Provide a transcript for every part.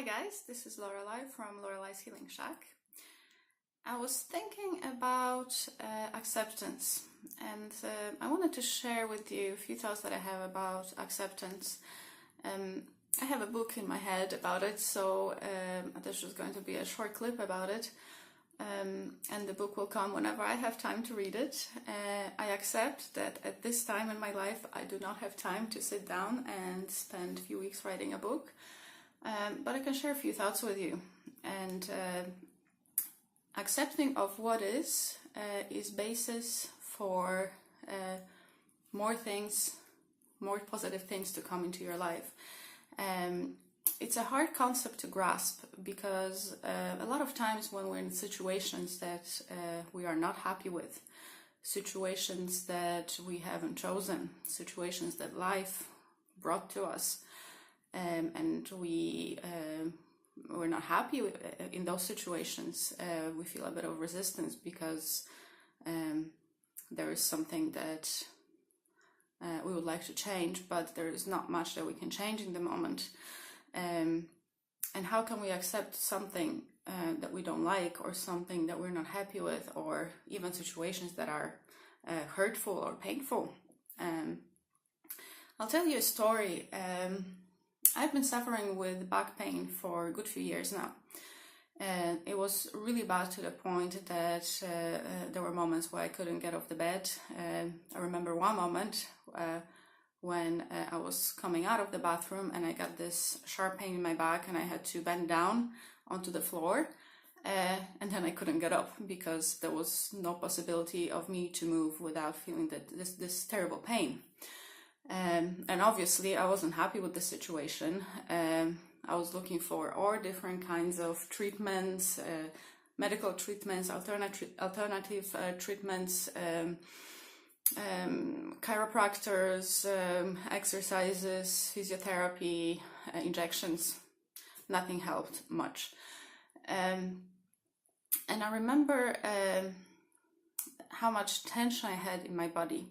guys, this is Lorelai from Lorelai's Healing Shack. I was thinking about acceptance, and I wanted to share with you a few thoughts that I have about acceptance. I have a book in my head about it, so this is going to be a short clip about it, and the book will come whenever I have time to read it. I accept that at this time in my life I do not have time to sit down and spend a few weeks writing a book. But I can share a few thoughts with you. And accepting of what is basis for more things, more positive things to come into your life. It's a hard concept to grasp because a lot of times when we're in situations that we are not happy with, situations that we haven't chosen, situations that life brought to us, and we're not happy in those situations. We feel a bit of resistance because there is something that we would like to change, but there is not much that we can change in the moment. And how can we accept something that we don't like, or something that we're not happy with, or even situations that are hurtful or painful? I'll tell you a story. I've been suffering with back pain for a good few years now. And it was really bad to the point that there were moments where I couldn't get off the bed. I remember one moment when I was coming out of the bathroom and I got this sharp pain in my back and I had to bend down onto the floor. And then I couldn't get up because there was no possibility of me to move without feeling that this terrible pain. And obviously I wasn't happy with the situation. I was looking for all different kinds of treatments, medical treatments, alternative treatments, chiropractors, exercises, physiotherapy, injections. Nothing helped much. And I remember how much tension I had in my body.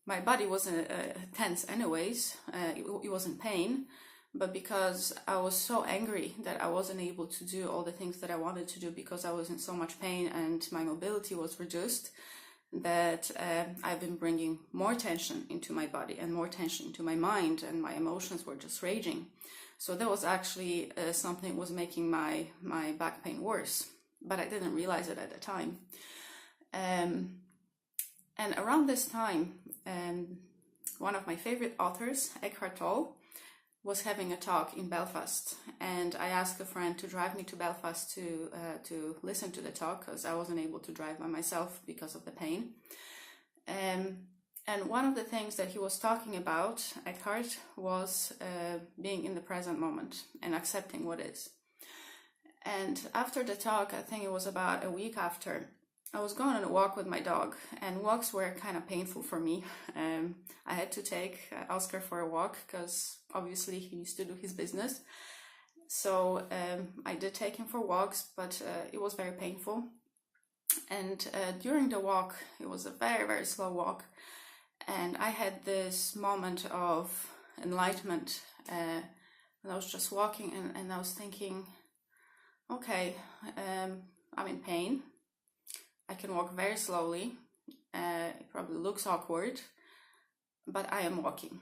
My body wasn't tense anyways, it was in pain, but because I was so angry that I wasn't able to do all the things that I wanted to do because I was in so much pain and my mobility was reduced, that I've been bringing more tension into my body and more tension into my mind, and my emotions were just raging. So that was actually something was making my back pain worse, but I didn't realize it at the time. And around this time, one of my favorite authors, Eckhart Tolle, was having a talk in Belfast, and I asked a friend to drive me to Belfast to listen to the talk because I wasn't able to drive by myself because of the pain. And one of the things that he was talking about, Eckhart, was being in the present moment and accepting what is. And after the talk, I think it was about a week after, I was going on a walk with my dog, and walks were kind of painful for me. I had to take Oscar for a walk because obviously he used to do his business. So I did take him for walks, but it was very painful. And during the walk, it was a very, very slow walk. And I had this moment of enlightenment. And I was just walking and I was thinking, okay, I'm in pain. I can walk very slowly. It probably looks awkward, but I am walking.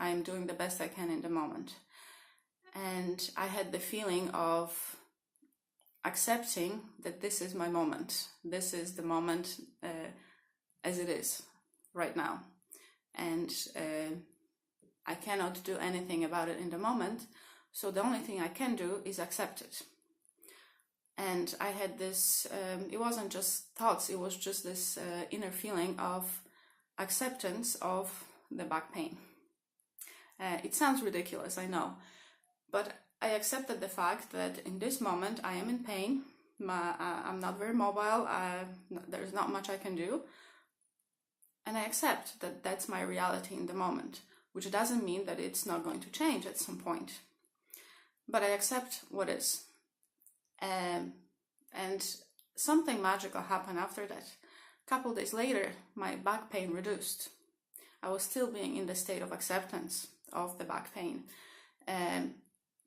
I am doing the best I can in the moment. And I had the feeling of accepting that this is my moment. This is the moment as it is right now. And I cannot do anything about it in the moment. So the only thing I can do is accept it. And I had this, it wasn't just thoughts, it was just this inner feeling of acceptance of the back pain. It sounds ridiculous, I know, but I accepted the fact that in this moment I am in pain, I'm not very mobile, there's not much I can do, and I accept that that's my reality in the moment, which doesn't mean that it's not going to change at some point, but I accept what is. And something magical happened after that. A couple days later, my back pain reduced. I was still being in the state of acceptance of the back pain,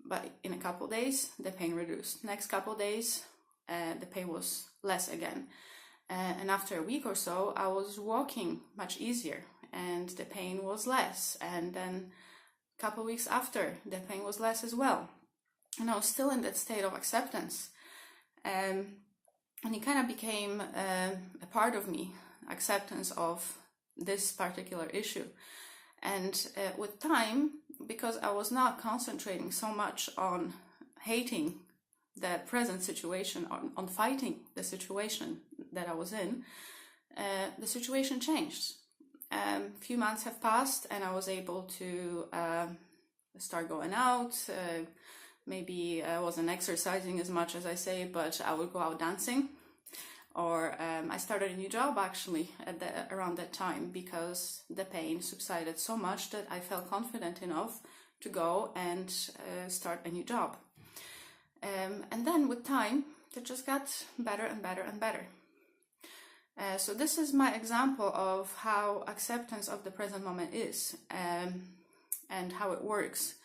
but in a couple days, the pain reduced. Next couple days, the pain was less again. And after a week or so, I was walking much easier and the pain was less. And then a couple weeks after, the pain was less as well. And I was still in that state of acceptance. And it kind of became a part of me, acceptance of this particular issue. And with time, because I was not concentrating so much on hating the present situation, on fighting the situation that I was in, the situation changed. A few months have passed and I was able to start going out. Maybe I wasn't exercising as much as I say, but I would go out dancing. Or I started a new job actually around that time, because the pain subsided so much that I felt confident enough to go and start a new job. And then with time, it just got better and better and better. So this is my example of how acceptance of the present moment is, and how it works,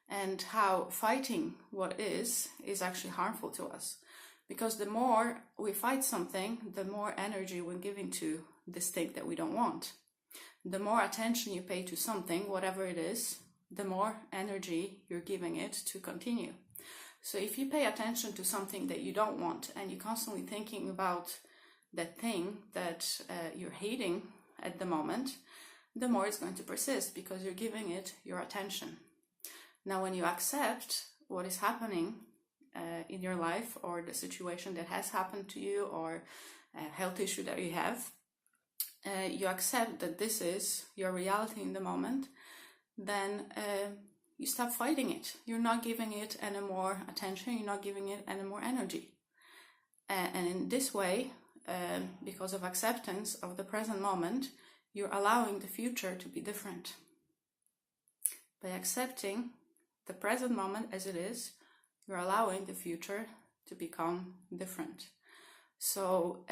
and how fighting what is actually harmful to us. Because the more we fight something, the more energy we're giving to this thing that we don't want. The more attention you pay to something, whatever it is, the more energy you're giving it to continue. So if you pay attention to something that you don't want and you're constantly thinking about that thing that you're hating at the moment, the more it's going to persist because you're giving it your attention. Now, when you accept what is happening in your life, or the situation that has happened to you, or a health issue that you have, you accept that this is your reality in the moment, then you stop fighting it. You're not giving it any more attention, you're not giving it any more energy. And in this way, because of acceptance of the present moment, you're allowing the future to be different. By accepting the present moment as it is, you're allowing the future to become different. So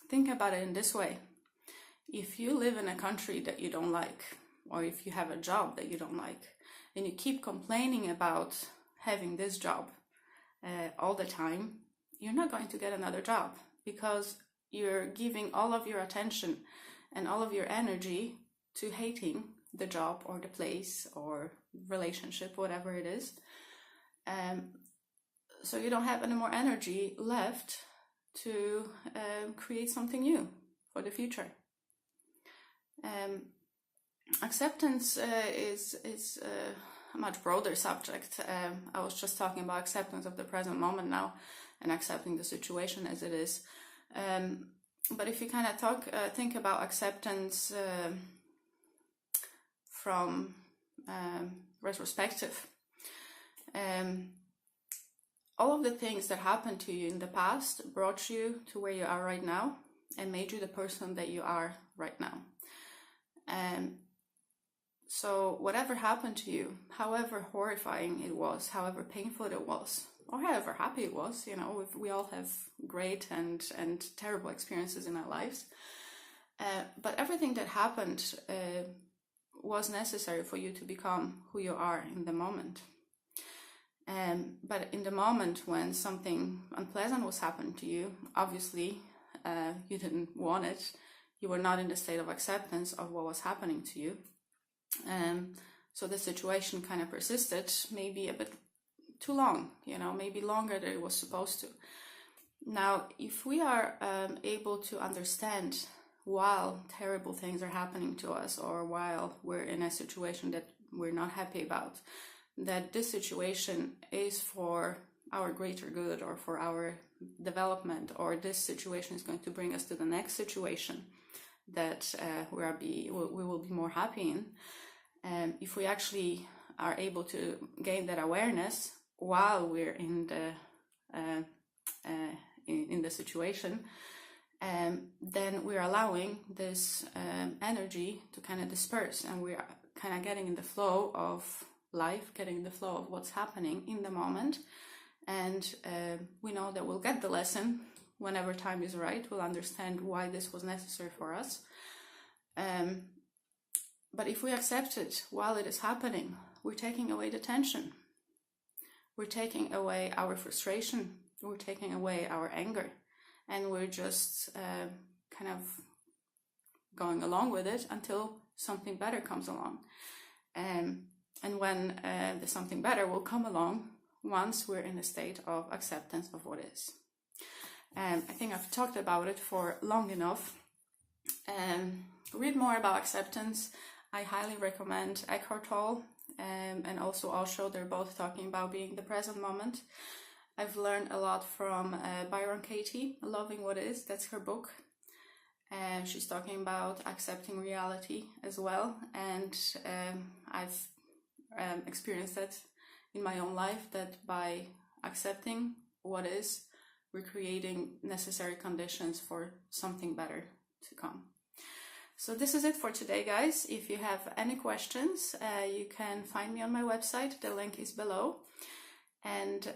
think about it in this way. If you live in a country that you don't like, or if you have a job that you don't like, and you keep complaining about having this job all the time, you're not going to get another job, because you're giving all of your attention and all of your energy to hating the job or the place or relationship, whatever it is. So you don't have any more energy left to create something new for the future. Acceptance is a much broader subject. I was just talking about acceptance of the present moment now, and accepting the situation as it is. But if you kind of think about acceptance from retrospective, all of the things that happened to you in the past brought you to where you are right now and made you the person that you are right now. So whatever happened to you, however horrifying it was, however painful it was, or however happy it was, we all have great and terrible experiences in our lives. But everything that happened was necessary for you to become who you are in the moment. But in the moment when something unpleasant was happening to you, obviously you didn't want it. You were not in the state of acceptance of what was happening to you. So the situation kind of persisted, maybe a bit too long, maybe longer than it was supposed to. Now, if we are able to understand while terrible things are happening to us, or while we're in a situation that we're not happy about, that this situation is for our greater good or for our development, or this situation is going to bring us to the next situation that we will be more happy in. If we actually are able to gain that awareness while we're in the situation, then we're allowing this energy to kind of disperse, and we're kind of getting in the flow of life, getting in the flow of what's happening in the moment. And we know that we'll get the lesson whenever time is right. We'll understand why this was necessary for us. But if we accept it while it is happening, we're taking away the tension. we're taking away our frustration, we're taking away our anger, and we're just kind of going along with it until something better comes along. And when the something better will come along once we're in a state of acceptance of what is. I think I've talked about it for long enough. Read more about acceptance. I highly recommend Eckhart Tolle and also Osho. They're both talking about being the present moment. I've learned a lot from Byron Katie, Loving What Is. That's her book. She's talking about accepting reality as well, and I've experienced that in my own life, that by accepting what is, we're creating necessary conditions for something better to come. So this is it for today, guys. If you have any questions, you can find me on my website. The link is below. And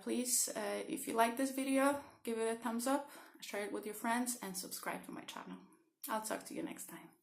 please, if you like this video, give it a thumbs up, share it with your friends, and subscribe to my channel. I'll talk to you next time.